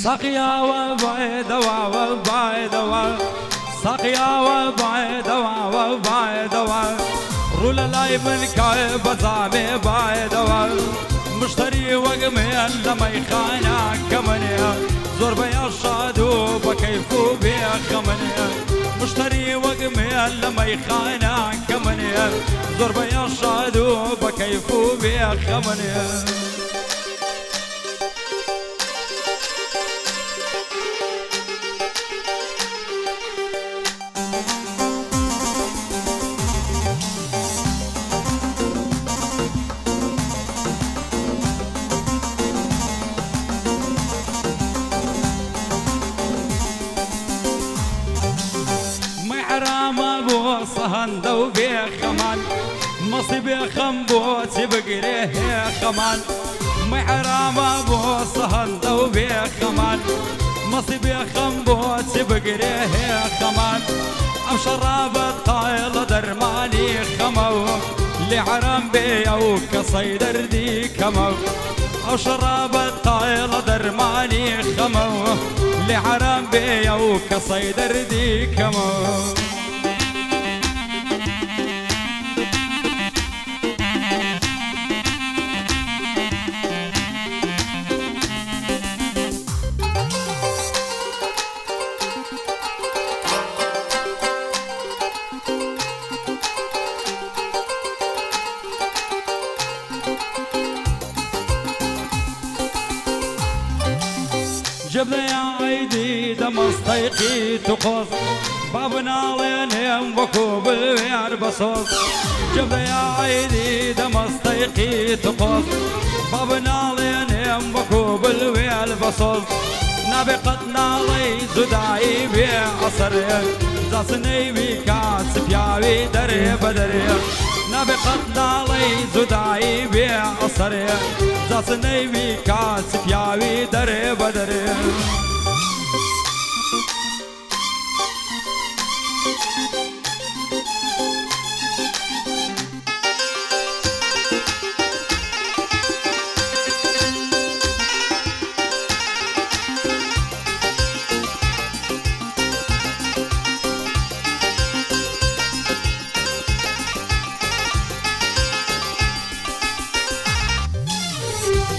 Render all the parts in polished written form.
سقيا وبعد وبعد سقيا وبعد وبعد رول لاي من كاي بزامي بعد مشتري وقمي لما يخانا كمني زور بيا شادو بكيفو بيا خمني مشتري وقمي لما يخانا كمني زور بيا شادو بكيفو بيا خمني صهندو بيه خمان مصيبي خمبو تبقريه خمان محرام ابو صهندو بيه خمان مصيبي خمبو تبقريه خمان ام شراب الطايل درماني خمو لحرام بيه وكصيدر دي كمو او شراب الطايل درماني خمو لحرام بيه وكصيدر دي كمو جبنا يا عيدي دمسطيقي تقص بابنا لينهم وكوب الويار بصوص جبنا يا عيدي دمسطيقي تقص بابنا لينهم وكوب الويار بصوص نابقتنا لي زداي بيع عصر زاسني بكاس بياوي دري بدري نابقتنا لي زداي بيع عصر زاسني بكاس بياوي دري بدري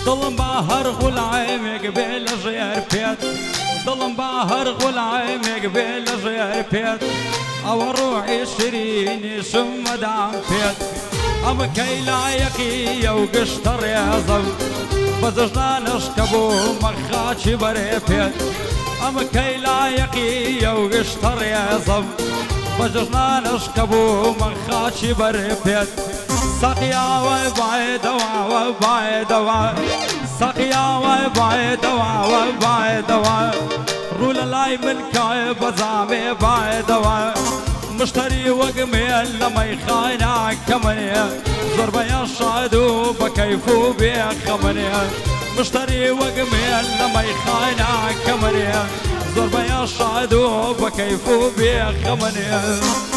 ظلم باهر غلعيم قبل غير بيت ظلم باهر غلعيم قبل غير بيت او روحي شريني شم دام بيت ام كي لا يقي وقشطر يا زو بزجنا نشكبو مخاتش بري بيت ام كي لا يقي وقشطر يا زو بزجنا نشكبو مخاتش بري بيت سقيا وبعد وبعد سقيا وبعد وبعد رول لاي من كاي بزامي بعد مشتري وقمي لما يخانا كمني زور بيا شادو بكيفو بيا خمني مشتري وقمي لما يخانا كمني زور بيا شادو بكيفو بيا خمني